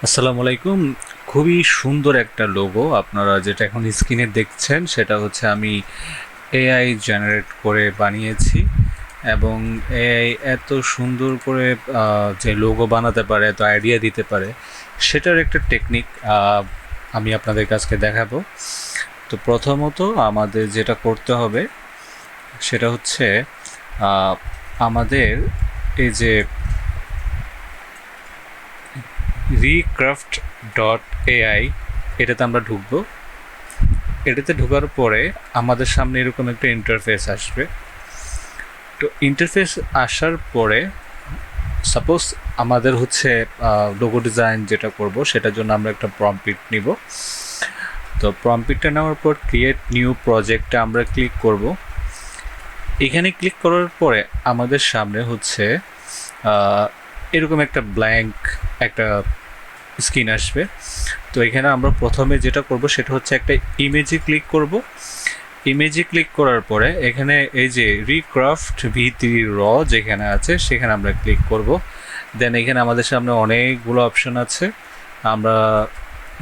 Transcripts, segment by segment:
আসসালামু আলাইকুম। খুবই সুন্দর একটা লোগো আপনারা যেটা এখন স্ক্রিনে দেখছেন সেটা হচ্ছে আমি এআই জেনারেট করে বানিয়েছি এবং এআই এত সুন্দর করে যে লোগো বানাতে পারে, এত আইডিয়া দিতে পারে, সেটার একটা টেকনিক আমি আপনাদের কাছকে দেখাবো। তো প্রথমত আমাদের যেটা করতে হবে সেটা হচ্ছে আমাদের এই যে recraft.ai এটাতে আমরা ঢুকবো। এটাতে ঢোকার পরে আমাদের সামনে এরকম একটা ইন্টারফেস আসবে। তো ইন্টারফেস আসার পরে সাপোজ আমাদের হচ্ছে লোগো ডিজাইন যেটা করব সেটার জন্য আমরা একটা প্রম্পট নিব। তো প্রম্পটটা নেওয়ার পর ক্রিয়েট নিউ প্রজেক্টে আমরা ক্লিক করব। এখানে ক্লিক করার পরে আমাদের সামনে হচ্ছে এরকম একটা ব্ল্যাঙ্ক একটা স্ক্রিন আসবে। তো এখানে আমরা প্রথমে যেটা করব সেটা হচ্ছে একটা ইমেজে ক্লিক করব। ইমেজে ক্লিক করার পরে এখানে এই যে রিক্রাফট ভি3 র যেখানে আছে সেখানে আমরা ক্লিক করব। দেন এখানে আমাদের সামনে অনেকগুলো অপশন আছে, আমরা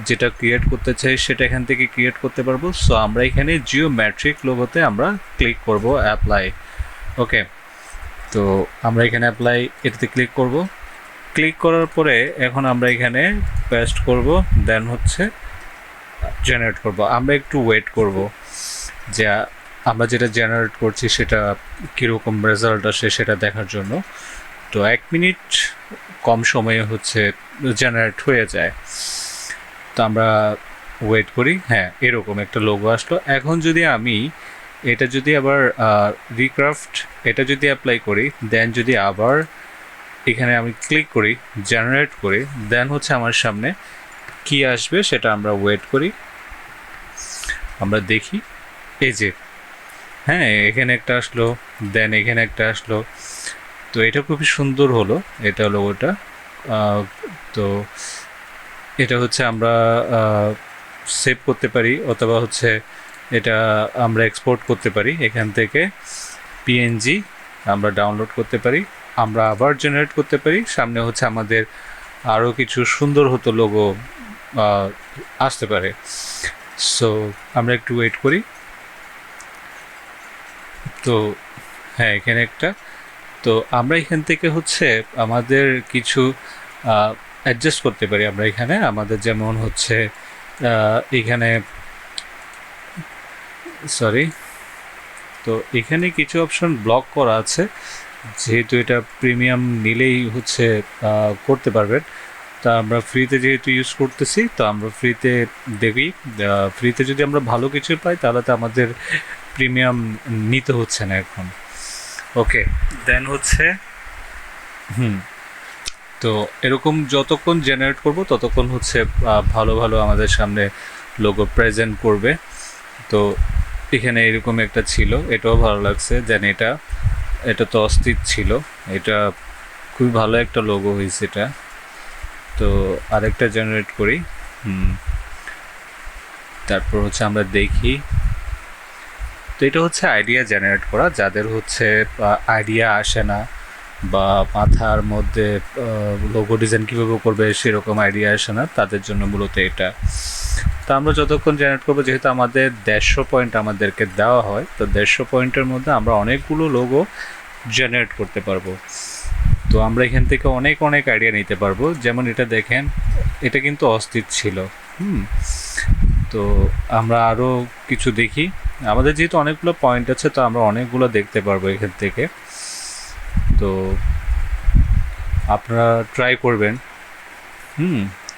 যেটা ক্রিয়েট করতে চাই সেটা এখান থেকে ক্রিয়েট করতে পারবো। সো আমরা এখানে জিওমেট্রিক লোগোতে আমরা ক্লিক করব, অ্যাপ্লাই। ওকে, তো আমরা এখানে অ্যাপ্লাই এটাতে ক্লিক করব। ক্লিক করার পরে এখন আমরা এখানে পেস্ট করব, দেন হচ্ছে জেনারেট করব। আমরা একটু ওয়েট করব যে আমরা যেটা জেনারেট করছি সেটা কীরকম রেজাল্ট আসে সেটা দেখার জন্য। তো 1 মিনিট কম সময়ে হচ্ছে জেনারেট হয়ে যায়। তো আমরা ওয়েট করি। হ্যাঁ, এরকম একটা লোগো আসলো। এখন যদি আমি এটা যদি আবার রিক্রাফট এটা যদি অ্যাপ্লাই করি, দেন যদি আবার এখানে আমি ক্লিক করি, জেনারেট করি, দেন হচ্ছে আমার সামনে কি আসবে সেটা আমরা ওয়েট করি, আমরা দেখি। এই যে হ্যাঁ, এখানে একটা আসলো, দেন এখানে একটা আসলো। তো এটা খুবই সুন্দর হলো, এটা হলো ওটা। তো এটা হচ্ছে আমরা সেভ করতে পারি, অথবা হচ্ছে এটা আমরা এক্সপোর্ট করতে পারি এখান থেকে। পিএনজি আমরা ডাউনলোড করতে পারি, আমরা আবার জেনারেট করতে পারি। সামনে হচ্ছে আমাদের আরও কিছু সুন্দর হতো লোগো আসতে পারে। সো আমরা একটু ওয়েট করি। তো হ্যাঁ, এখানে একটা। তো আমরা এখান থেকে হচ্ছে আমাদের কিছু অ্যাডজাস্ট করতে পারি। আমরা এখানে আমাদের যেমন হচ্ছে এখানে সরি, তো এখানে কিছু অপশন ব্লক করা আছে, যেহেতু এটা প্রিমিয়াম নিলেই হচ্ছে করতে পারবেন। তা আমরা ফ্রিতে যেহেতু ইউজ করতেছি, তো আমরা ফ্রিতে দেখি। ফ্রিতে যদি আমরা ভালো কিছু পাই তাহলে তো আমাদের প্রিমিয়াম নিতে হচ্ছে না এখন। ওকে, দেন হচ্ছে তো এরকম যতক্ষণ জেনারেট করব ততক্ষণ হচ্ছে ভালো ভালো আমাদের সামনে লোগো প্রেজেন্ট করবে। তো এখানে এরকম একটা ছিল, এটাও ভালো লাগছে। দেন এটা এটা তো অস্থির ছিল, এটা খুবই ভালো একটা লোগো হয়েছে এটা। তো আরেকটা জেনারেট করি। তারপর হচ্ছে আমরা দেখি। তো এটা হচ্ছে আইডিয়া জেনারেট করা, যাদের হচ্ছে আইডিয়া আসে না বা মাথার মধ্যে লোগো ডিজাইন কীভাবে করবে সেরকম আইডিয়া আসে না, তাদের জন্য মূলত এটা। তো আমরা যতক্ষণ জেনারেট করবো, যেহেতু আমাদের 150 পয়েন্ট আমাদেরকে দেওয়া হয়, তো 150 পয়েন্টের মধ্যে আমরা অনেকগুলো লোগো জেনারেট করতে পারবো। তো আমরা এখান থেকে অনেক অনেক আইডিয়া নিতে পারবো। যেমন এটা দেখেন, এটা কিন্তু অস্থির ছিল। তো আমরা আরও কিছু দেখি। আমাদের যেহেতু অনেকগুলো পয়েন্ট আছে, তো আমরা অনেকগুলো দেখতে পারবো এখান থেকে। তো আপনারা ট্রাই করবেন।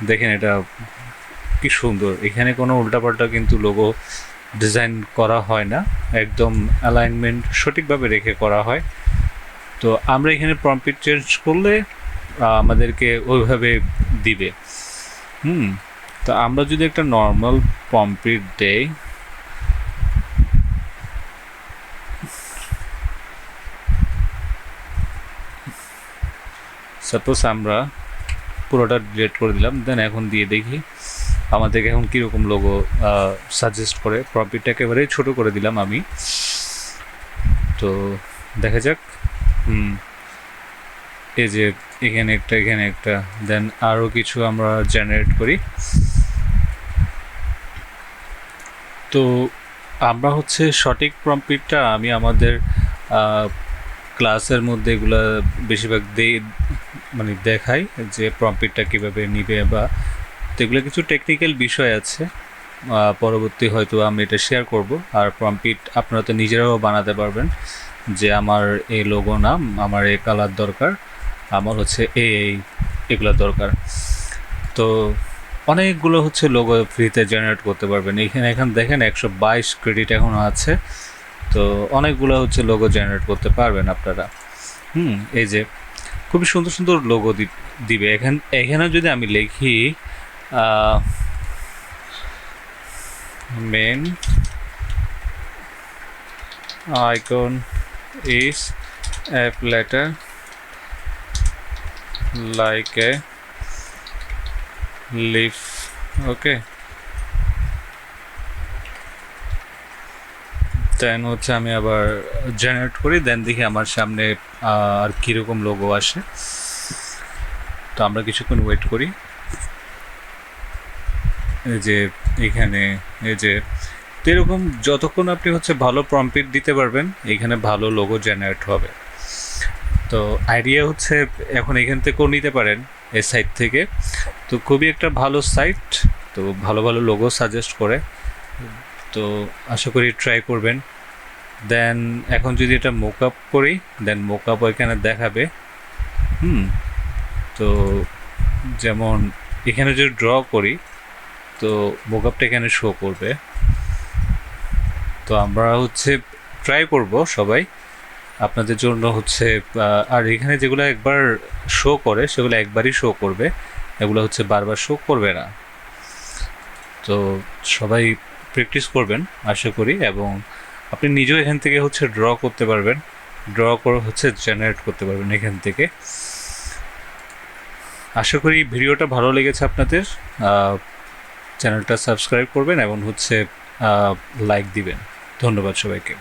দেখেন এটা কি সুন্দর, এখানে কোনো উল্টাপাল্টা কিন্তু লোগো ডিজাইন করা হয় না, একদম অ্যালাইনমেন্ট সঠিকভাবে রেখে করা হয়। তো আমরা এখানে প্রম্পট চেঞ্জ করলে আমাদেরকে ওইভাবে দিবে। তো আমরা যদি একটা নর্মাল প্রম্পট দেই, সাপোজ আমরা পুরোটা ডিলিট করে দিলাম, দেন এখন দিয়ে দেখি আমাদেরকে এখন কীরকম লোগো সাজেস্ট করে। প্রম্পটটা একেবারেই ছোটো করে দিলাম আমি। তো দেখা যাক। এই যে এখানে একটা দেন আরও কিছু আমরা জেনারেট করি। তো আমরা হচ্ছে সঠিক প্রম্পটটা আমি আমাদের ক্লাসের মধ্যে এগুলা বেশিরভাগ মানে দেখাই যে প্রম্পটটা কীভাবে নিবে বা, তো এগুলো কিছু টেকনিক্যাল বিষয় আছে, পরবর্তী হয়তো আমি এটা শেয়ার করব। আর প্রম্পট আপনারা তো নিজেরাও বানাতে পারবেন যে আমার এই লোগো নাম, আমার এই কালার দরকার, আমার হচ্ছে এগুলো দরকার। তো অনেকগুলো হচ্ছে লোগো ফ্রিতে জেনারেট করতে পারবেন। এখানে দেখেন 122 ক্রেডিট এখনও আছে। তো অনেকগুলো হচ্ছে লোগো জেনারেট করতে পারবেন আপনারা। এই যে খুবই সুন্দর সুন্দর লোগো দিবে। এখানে যদি আমি লিখি main icon is app letter like a leaf, okay, then হচ্ছে আমি আবার জেনারেট করি, দেন দেখি আমার সামনে আর কীরকম লোগো আসে। তো আমরা কিছুক্ষণ ওয়েট করি। এই যে এখানে এই যে এরকম যতক্ষণ আপনি হচ্ছে ভালো প্রম্পট দিতে পারবেন এখানে ভালো লোগো জেনারেট হবে। তো আইডিয়া হচ্ছে এখন এখান থেকেও নিতে পারেন এই সাইট থেকে। তো খুবই একটা ভালো সাইট, তো ভালো ভালো লোগো সাজেস্ট করে। তো আশা করি ট্রাই করবেন। দেন এখন যদি এটা মোকআপ করি, দেন মোকআপ এখানে দেখাবে। তো যেমন এখানে যদি ড্র করি তো মোকআপটা এখানে শো করবে। তো আমরা হচ্ছে ট্রাই করব সবাই আপনাদের জন্য হচ্ছে। আর এখানে যেগুলো একবার শো করে সেগুলো একবারই শো করবে, এগুলো হচ্ছে বারবার শো করবে না। তো সবাই প্র্যাকটিস করবেন আশা করি, এবং আপনি নিজেও এখান থেকে হচ্ছে ড্র করতে পারবেন, ড্র করে হচ্ছে জেনারেট করতে পারবেন এখান থেকে। আশা করি ভিডিওটা ভালো লেগেছে আপনাদের। চ্যানেলটা সাবস্ক্রাইব করবেন এবং হচ্ছে লাইক দিবেন। ধন্যবাদ সবাইকে।